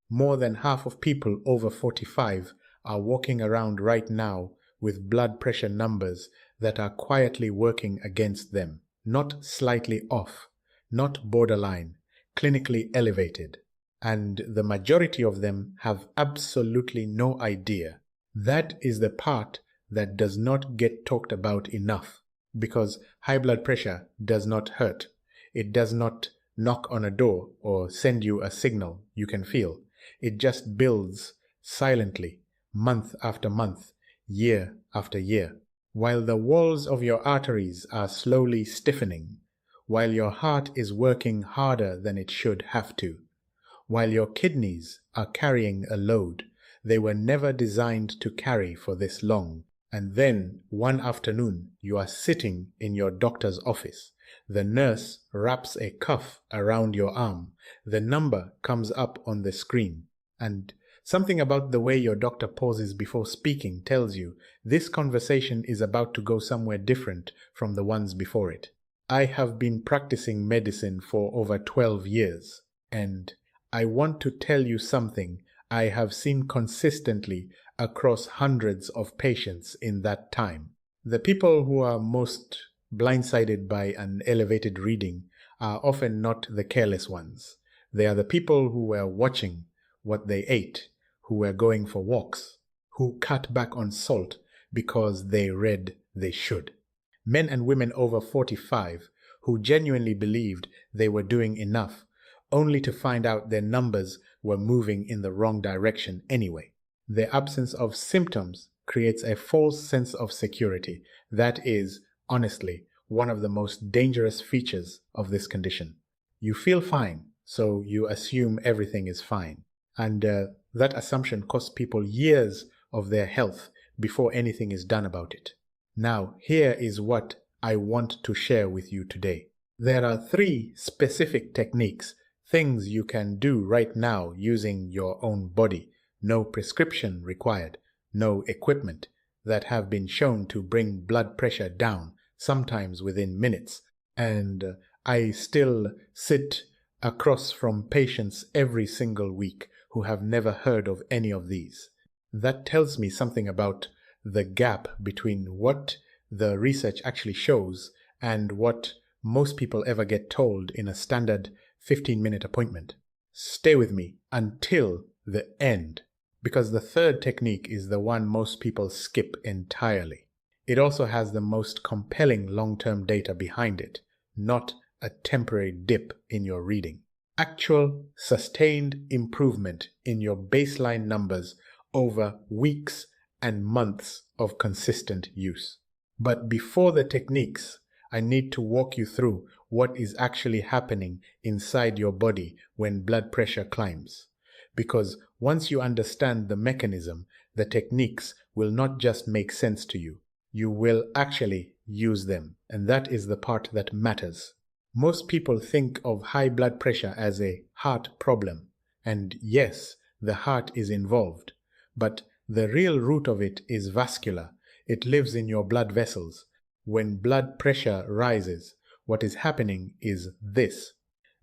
More than half of people over 45 are walking around right now with blood pressure numbers that are quietly working against them, not slightly off, not borderline, clinically elevated. And the majority of them have absolutely no idea. That is the part that does not get talked about enough, because high blood pressure does not hurt. It does not knock on a door or send you a signal you can feel. It just builds silently, month after month, year after year. While the walls of your arteries are slowly stiffening, while your heart is working harder than it should have to, while your kidneys are carrying a load they were never designed to carry for this long. And then, one afternoon, you are sitting in your doctor's office. The nurse wraps a cuff around your arm. The number comes up on the screen. And something about the way your doctor pauses before speaking tells you this conversation is about to go somewhere different from the ones before it. I have been practicing medicine for over 12 years, and I want to tell you something I have seen consistently across hundreds of patients in that time. The people who are most blindsided by an elevated reading are often not the careless ones. They are the people who were watching what they ate, who were going for walks, who cut back on salt because they read they should. Men and women over 45 who genuinely believed they were doing enough, only to find out their numbers were moving in the wrong direction anyway. The absence of symptoms creates a false sense of security. That is, honestly, one of the most dangerous features of this condition. You feel fine, so you assume everything is fine. And that assumption costs people years of their health before anything is done about it. Now, here is what I want to share with you today. There are 3 specific techniques, things you can do right now using your own body, no prescription required, no equipment, that have been shown to bring blood pressure down, sometimes within minutes. And I still sit across from patients every single week who have never heard of any of these. That tells me something about the gap between what the research actually shows and what most people ever get told in a standard 15-minute appointment. Stay with me until the end, because the 3rd technique is the one most people skip entirely. It also has the most compelling long-term data behind it, not a temporary dip in your reading. Actual, sustained improvement in your baseline numbers over weeks and months of consistent use. But before the techniques, I need to walk you through what is actually happening inside your body when blood pressure climbs. Because once you understand the mechanism, the techniques will not just make sense to you. You will actually use them, and that is the part that matters. Most people think of high blood pressure as a heart problem, and yes, the heart is involved, but the real root of it is vascular. It lives in your blood vessels. When blood pressure rises, what is happening is this.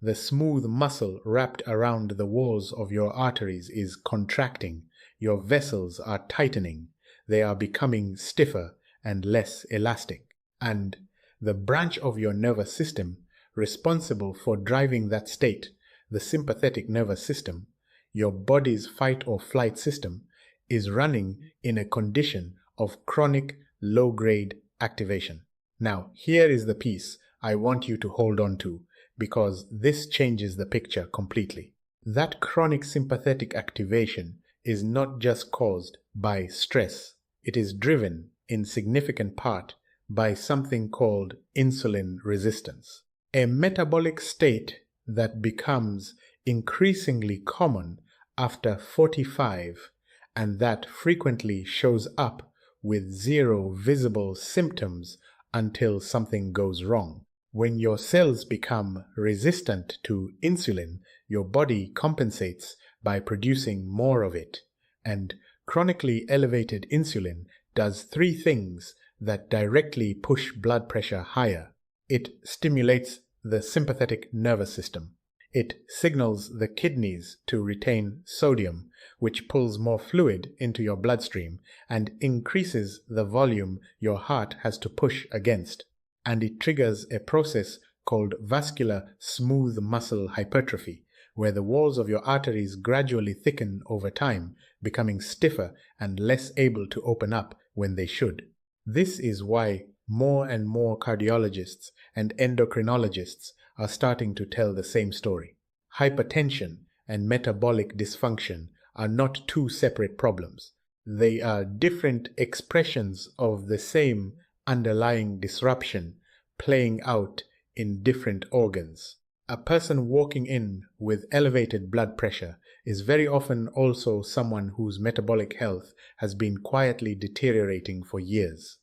The smooth muscle wrapped around the walls of your arteries is contracting. Your vessels are tightening. They are becoming stiffer and less elastic. And the branch of your nervous system responsible for driving that state, the sympathetic nervous system, your body's fight or flight system, is running in a condition of chronic low-grade activation. Now, here is the piece I want you to hold on to, because this changes the picture completely. That chronic sympathetic activation is not just caused by stress. It is driven in significant part by something called insulin resistance, a metabolic state that becomes increasingly common after 45 and that frequently shows up with 0 visible symptoms until something goes wrong. When your cells become resistant to insulin, your body compensates by producing more of it. And chronically elevated insulin does 3 things that directly push blood pressure higher. It stimulates the sympathetic nervous system. It signals the kidneys to retain sodium, which pulls more fluid into your bloodstream and increases the volume your heart has to push against. And it triggers a process called vascular smooth muscle hypertrophy, where the walls of your arteries gradually thicken over time, becoming stiffer and less able to open up when they should. This is why more and more cardiologists and endocrinologists are starting to tell the same story. Hypertension and metabolic dysfunction are not two separate problems. They are different expressions of the same underlying disruption playing out in different organs. A person walking in with elevated blood pressure is very often also someone whose metabolic health has been quietly deteriorating for years,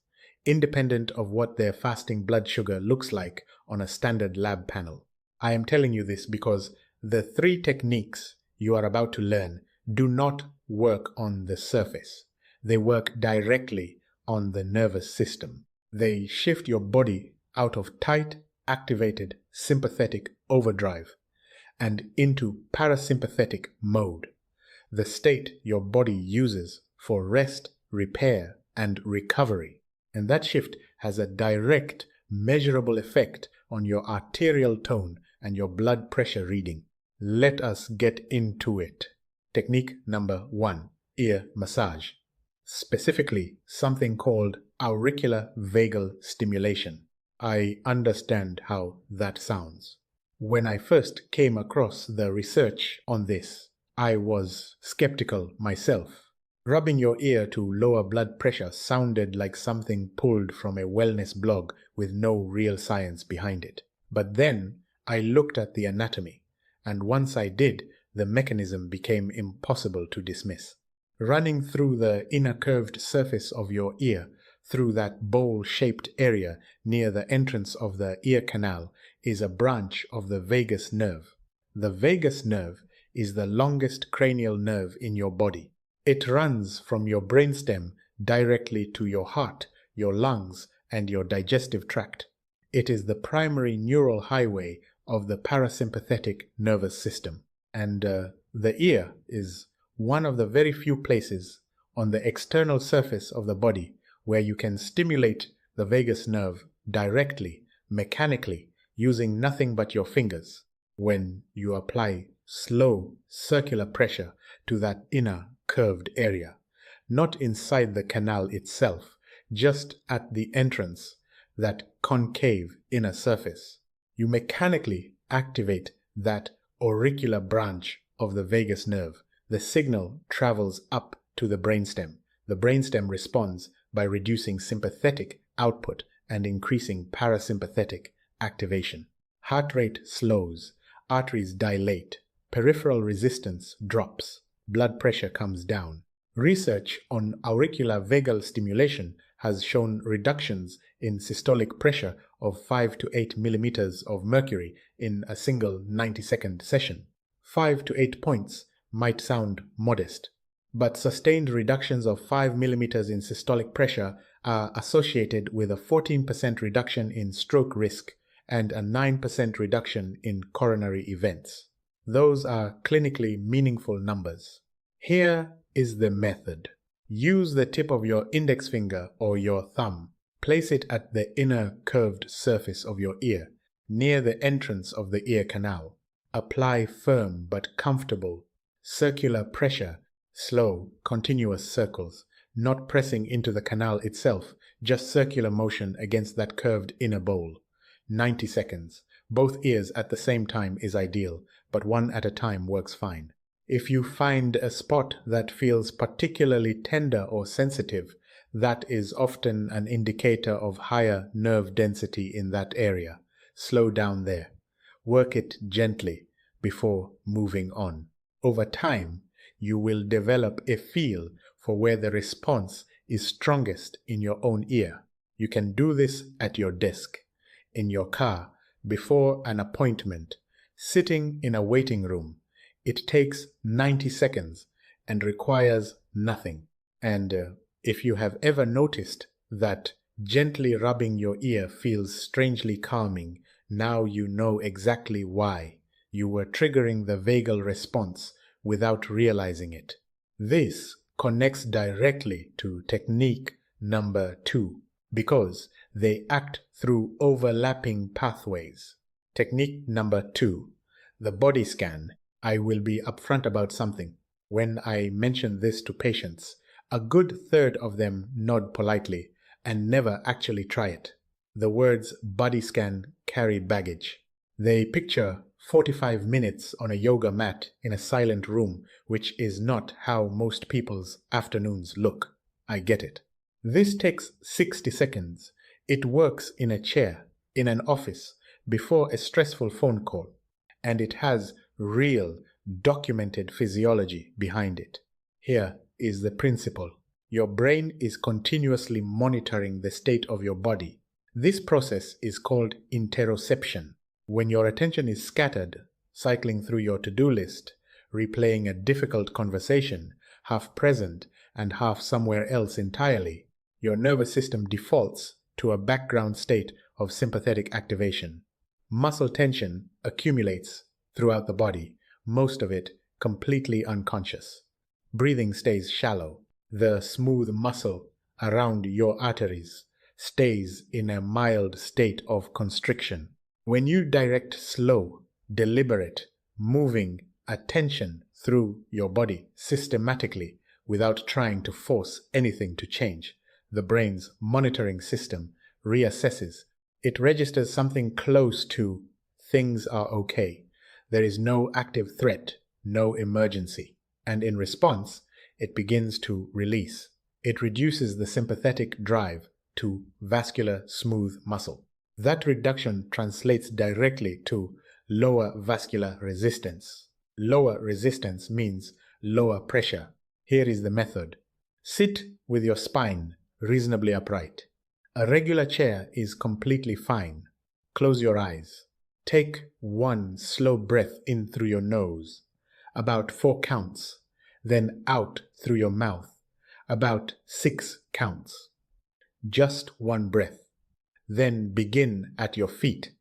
independent of what their fasting blood sugar looks like on a standard lab panel. I am telling you this because the 3 techniques you are about to learn do not work on the surface. They work directly on the nervous system. They shift your body out of tight, activated sympathetic overdrive and into parasympathetic mode, the state your body uses for rest, repair, and recovery. And that shift has a direct, measurable effect on your arterial tone and your blood pressure reading. Let us get into it. Technique number 1, ear massage. Specifically, something called auricular vagal stimulation. I understand how that sounds. When I first came across the research on this, I was skeptical myself. Rubbing your ear to lower blood pressure sounded like something pulled from a wellness blog with no real science behind it. But then I looked at the anatomy, and once I did, the mechanism became impossible to dismiss. Running through the inner curved surface of your ear, through that bowl-shaped area near the entrance of the ear canal, is a branch of the vagus nerve. The vagus nerve is the longest cranial nerve in your body. It runs from your brainstem directly to your heart, your lungs, and your digestive tract. It is the primary neural highway of the parasympathetic nervous system. And the ear is one of the very few places on the external surface of the body where you can stimulate the vagus nerve directly, mechanically, using nothing but your fingers when you apply slow circular pressure to that inner curved area, not inside the canal itself, just at the entrance, that concave inner surface. You mechanically activate that auricular branch of the vagus nerve. The signal travels up to the brainstem. The brainstem responds by reducing sympathetic output and increasing parasympathetic activation. Heart rate slows, arteries dilate, peripheral resistance drops, blood pressure comes down. Research on auricular vagal stimulation has shown reductions in systolic pressure of 5 to 8 millimeters of mercury in a single 90-second session. 5 to 8 points might sound modest, but sustained reductions of 5 millimeters in systolic pressure are associated with a 14% reduction in stroke risk and a 9% reduction in coronary events. Those are clinically meaningful numbers. Here is the method. Use the tip of your index finger or your thumb. Place it at the inner curved surface of your ear, near the entrance of the ear canal. Apply firm but comfortable circular pressure, slow, continuous circles, not pressing into the canal itself, just circular motion against that curved inner bowl. 90 seconds. Both ears at the same time is ideal, but one at a time works fine. If you find a spot that feels particularly tender or sensitive, that is often an indicator of higher nerve density in that area. Slow down there. Work it gently before moving on. Over time, you will develop a feel for where the response is strongest in your own ear. You can do this at your desk, in your car, before an appointment, sitting in a waiting room. It takes 90 seconds and requires nothing. And if you have ever noticed that gently rubbing your ear feels strangely calming, now you know exactly why. You were triggering the vagal response without realizing it. This connects directly to technique number 2 because they act through overlapping pathways. Technique number 2, the body scan. I will be upfront about something. When I mention this to patients, a good third of them nod politely and never actually try it. The words body scan carry baggage. They picture 45 minutes on a yoga mat in a silent room, which is not how most people's afternoons look. I get it. This takes 60 seconds. It works in a chair, in an office, before a stressful phone call, and it has real, documented physiology behind it. Here is the principle. Your brain is continuously monitoring the state of your body. This process is called interoception. When your attention is scattered, cycling through your to-do list, replaying a difficult conversation, half present and half somewhere else entirely, your nervous system defaults to a background state of sympathetic activation. Muscle tension accumulates throughout the body, most of it completely unconscious. Breathing stays shallow. The smooth muscle around your arteries stays in a mild state of constriction. When you direct slow, deliberate, moving attention through your body systematically without trying to force anything to change, the brain's monitoring system reassesses. It registers something close to things are okay. There is no active threat, no emergency. And in response, it begins to release. It reduces the sympathetic drive to vascular smooth muscle. That reduction translates directly to lower vascular resistance. Lower resistance means lower pressure. Here is the method. Sit with your spine reasonably upright. A regular chair is completely fine. Close your eyes. Take one slow breath in through your nose, about 4 counts, then out through your mouth, about 6 counts. Just one breath. Then begin at your feet.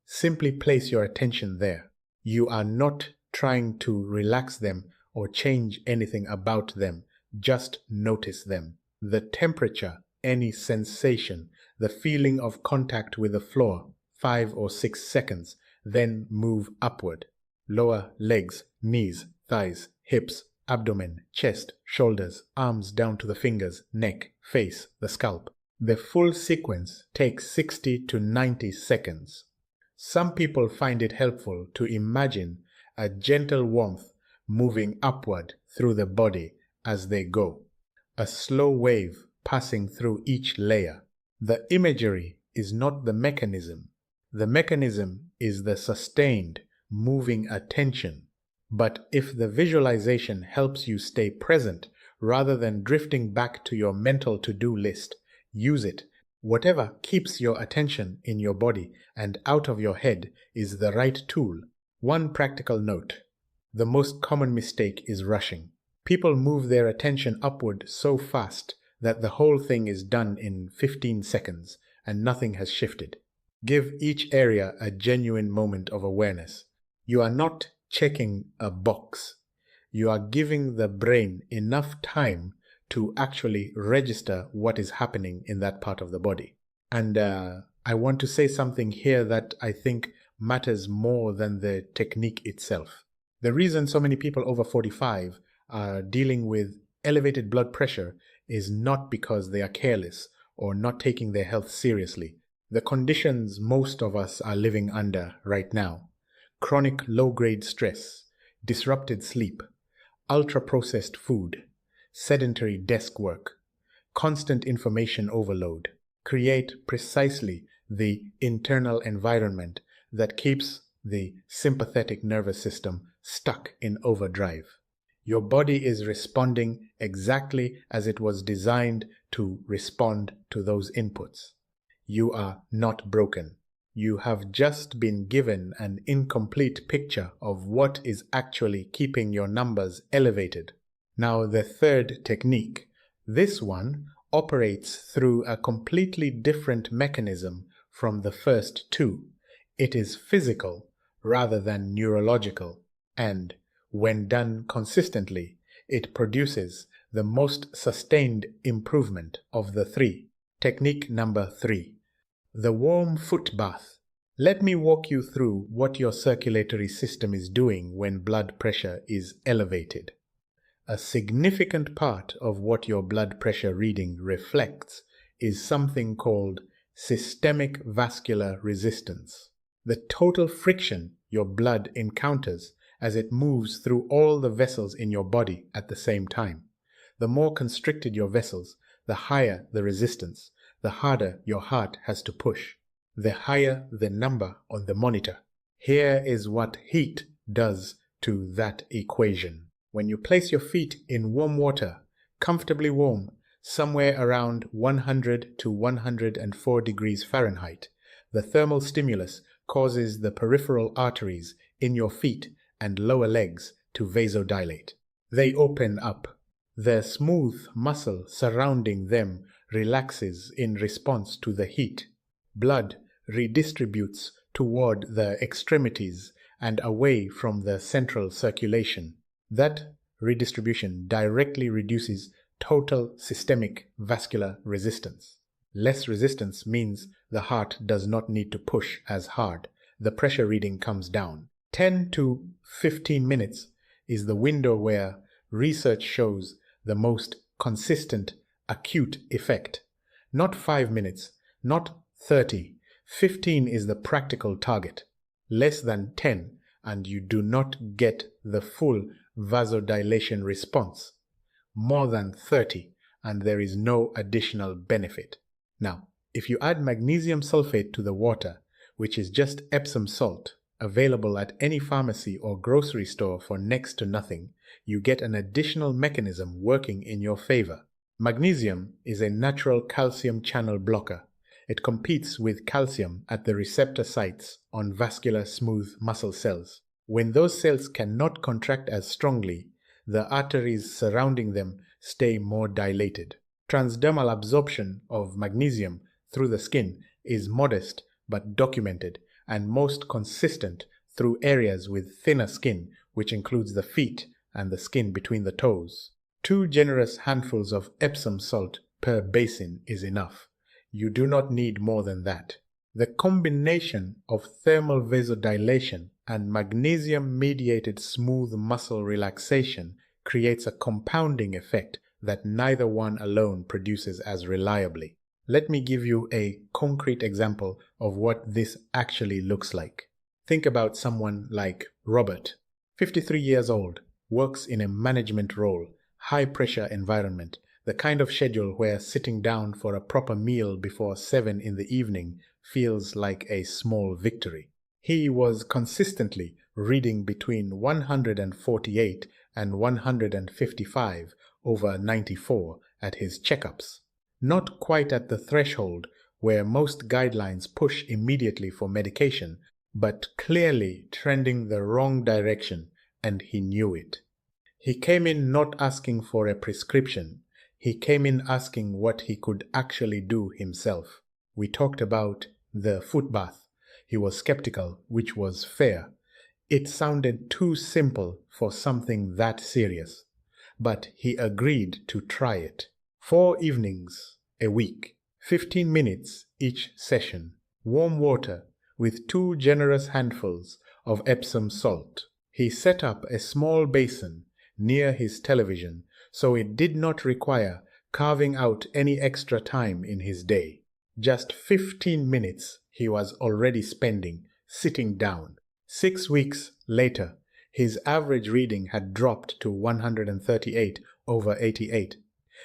Simply place your attention there. You are not trying to relax them or change anything about them. Just notice them. The temperature, any sensation, the feeling of contact with the floor, 5 or 6 seconds, then move upward. Lower legs, knees, thighs, hips, abdomen, chest, shoulders, arms down to the fingers, neck, face, the scalp. The full sequence takes 60 to 90 seconds. Some people find it helpful to imagine a gentle warmth moving upward through the body as they go, a slow wave passing through each layer. The imagery is not the mechanism. The mechanism is the sustained, moving attention. But if the visualization helps you stay present rather than drifting back to your mental to-do list, use it. Whatever keeps your attention in your body and out of your head is the right tool. One practical note. The most common mistake is rushing. People move their attention upward so fast that the whole thing is done in 15 seconds and nothing has shifted. Give each area a genuine moment of awareness. You are not checking a box. You are giving the brain enough time to actually register what is happening in that part of the body. And I want to say something here that I think matters more than the technique itself. The reason so many people over 45 are dealing with elevated blood pressure is not because they are careless or not taking their health seriously. The conditions most of us are living under right now: chronic low-grade stress, disrupted sleep, ultra-processed food, sedentary desk work, constant information overload, create precisely the internal environment that keeps the sympathetic nervous system stuck in overdrive. Your body is responding exactly as it was designed to respond to those inputs. You are not broken. You have just been given an incomplete picture of what is actually keeping your numbers elevated. Now, the third technique. This one operates through a completely different mechanism from the first two. It is physical rather than neurological, and, when done consistently, it produces the most sustained improvement of the three. Technique number 3. The warm foot bath. Let me walk you through what your circulatory system is doing when blood pressure is elevated. A significant part of what your blood pressure reading reflects is something called systemic vascular resistance, the total friction your blood encounters as it moves through all the vessels in your body at the same time. The more constricted your vessels, the higher the resistance, the harder your heart has to push, the higher the number on the monitor. Here is what heat does to that equation. When you place your feet in warm water, comfortably warm, somewhere around 100 to 104 degrees Fahrenheit, the thermal stimulus causes the peripheral arteries in your feet and lower legs to vasodilate. They open up. The smooth muscle surrounding them relaxes in response to the heat. Blood redistributes toward the extremities and away from the central circulation. That redistribution directly reduces total systemic vascular resistance. Less resistance means the heart does not need to push as hard. The pressure reading comes down. 10 to 15 minutes is the window where research shows the most consistent acute effect. Not 5 minutes, not 30. 15 is the practical target. Less than 10 and you do not get the full vasodilation response. More than 30 and there is no additional benefit. Now, if you add magnesium sulfate to the water, which is just Epsom salt, available at any pharmacy or grocery store for next to nothing, you get an additional mechanism working in your favor. Magnesium is a natural calcium channel blocker. It competes with calcium at the receptor sites on vascular smooth muscle cells. When those cells cannot contract as strongly, the arteries surrounding them stay more dilated. Transdermal absorption of magnesium through the skin is modest but documented and most consistent through areas with thinner skin, which includes the feet and the skin between the toes. 2 generous handfuls of Epsom salt per basin is enough. You do not need more than that. The combination of thermal vasodilation and magnesium-mediated smooth muscle relaxation creates a compounding effect that neither one alone produces as reliably. Let me give you a concrete example of what this actually looks like. Think about someone like Robert, 53 years old, works in a management role, high-pressure environment, the kind of schedule where sitting down for a proper meal before 7 in the evening feels like a small victory. He was consistently reading between 148 and 155 over 94 at his checkups. Not quite at the threshold where most guidelines push immediately for medication, but clearly trending the wrong direction, and he knew it. He came in not asking for a prescription. He came in asking what he could actually do himself. We talked about the foot bath. He was skeptical, which was fair. It sounded too simple for something that serious. But he agreed to try it. 4 evenings a week, 15 minutes each session, warm water with 2 generous handfuls of Epsom salt. He set up a small basin near his television so it did not require carving out any extra time in his day. Just 15 minutes he was already spending sitting down. 6 weeks later, his average reading had dropped to 138 over 88.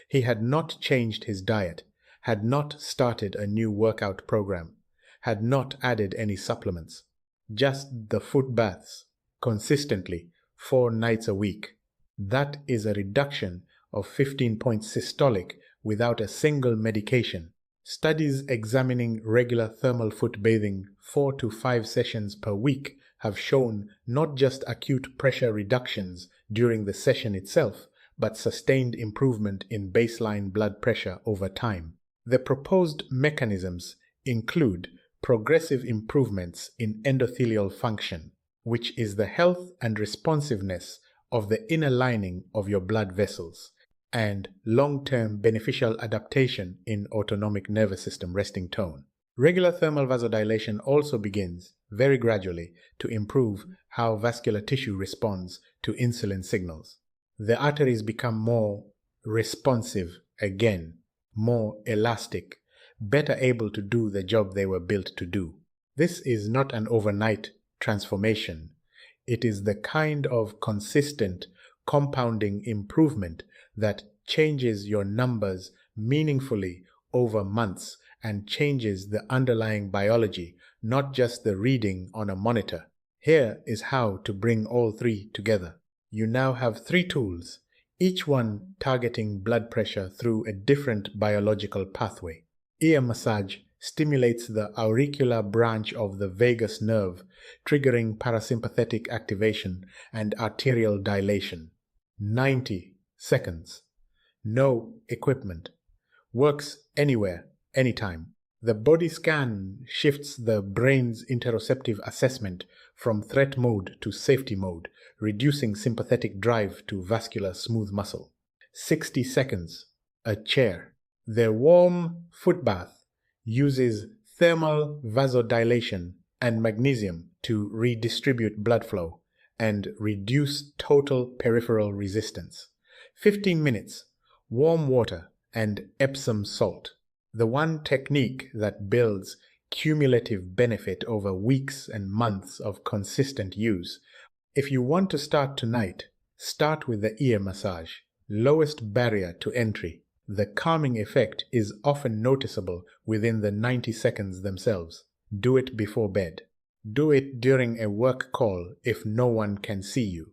He had not changed his diet, had not started a new workout program, had not added any supplements. Just the foot baths, consistently, 4 nights a week. That is a reduction of 15 points systolic without a single medication. Studies examining regular thermal foot bathing 4 to 5 sessions per week have shown not just acute pressure reductions during the session itself, but sustained improvement in baseline blood pressure over time. The proposed mechanisms include progressive improvements in endothelial function, which is the health and responsiveness of the inner lining of your blood vessels, and long-term beneficial adaptation in autonomic nervous system resting tone. Regular thermal vasodilation also begins, very gradually, to improve how vascular tissue responds to insulin signals. The arteries become more responsive again, more elastic, better able to do the job they were built to do. This is not an overnight transformation. It is the kind of consistent, compounding improvement that changes your numbers meaningfully over months and changes the underlying biology, not just the reading on a monitor. Here is how to bring all three together. You now have 3 tools, each one targeting blood pressure through a different biological pathway. Ear massage stimulates the auricular branch of the vagus nerve, triggering parasympathetic activation and arterial dilation. 90 seconds. No equipment. Works anywhere, anytime. The body scan shifts the brain's interoceptive assessment from threat mode to safety mode, reducing sympathetic drive to vascular smooth muscle. 60 seconds. A chair. The warm foot bath uses thermal vasodilation and magnesium to redistribute blood flow and reduce total peripheral resistance. 15 minutes. Warm water and Epsom salt. The one technique that builds cumulative benefit over weeks and months of consistent use. If you want to start tonight, start with the ear massage. Lowest barrier to entry. The calming effect is often noticeable within the 90 seconds themselves. Do it before bed. Do it during a work call if no one can see you.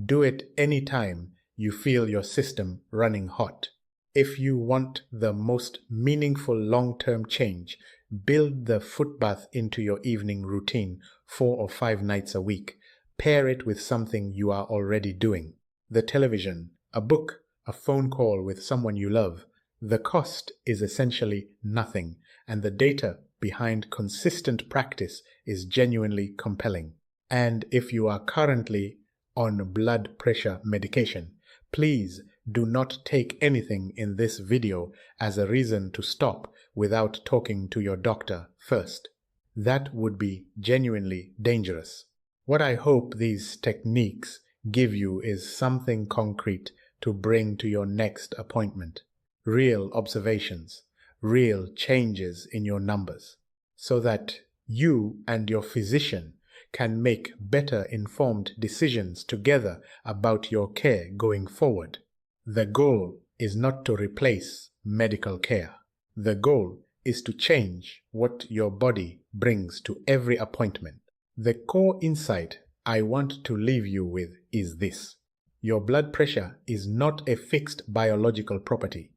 Do it anytime you feel your system running hot. If you want the most meaningful long-term change, build the foot bath into your evening routine 4 or 5 nights a week. Pair it with something you are already doing. The television, a book, a phone call with someone you love. The cost is essentially nothing, and the data behind consistent practice is genuinely compelling. And if you are currently on blood pressure medication, please do not take anything in this video as a reason to stop without talking to your doctor first. That would be genuinely dangerous. What I hope these techniques give you is something concrete to bring to your next appointment. Real observations, real changes in your numbers, so that you and your physician can make better informed decisions together about your care going forward. The goal is not to replace medical care. The goal is to change what your body brings to every appointment. The core insight I want to leave you with is this. Your blood pressure is not a fixed biological property.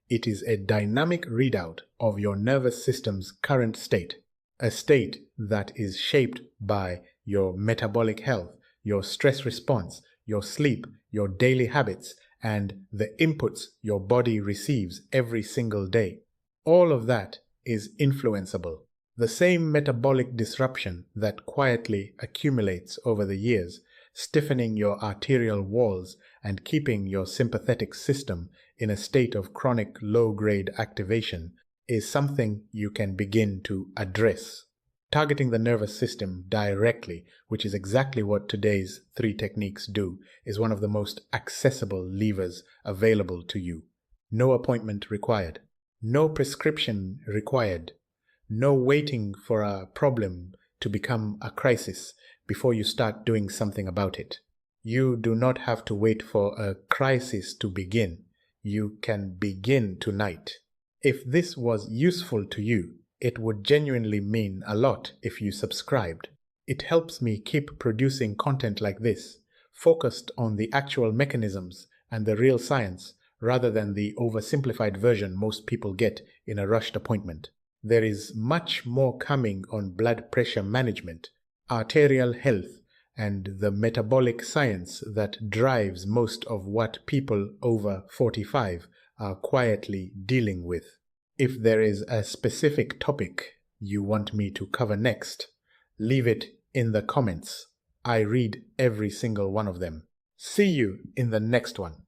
It is a dynamic readout of your nervous system's current state, a state that is shaped by your metabolic health, your stress response, your sleep, your daily habits, and the inputs your body receives every single day. All of that is influenceable. The same metabolic disruption that quietly accumulates over the years, stiffening your arterial walls and keeping your sympathetic system in a state of chronic low-grade activation, is something you can begin to address. Targeting the nervous system directly, which is exactly what today's 3 techniques do, is one of the most accessible levers available to you. No appointment required. No prescription required. No waiting for a problem to become a crisis before you start doing something about it. You do not have to wait for a crisis to begin. You can begin tonight. If this was useful to you, it would genuinely mean a lot if you subscribed. It helps me keep producing content like this, focused on the actual mechanisms and the real science, rather than the oversimplified version most people get in a rushed appointment. There is much more coming on blood pressure management, arterial health, and the metabolic science that drives most of what people over 45 are quietly dealing with. If there is a specific topic you want me to cover next, leave it in the comments. I read every single one of them. See you in the next one.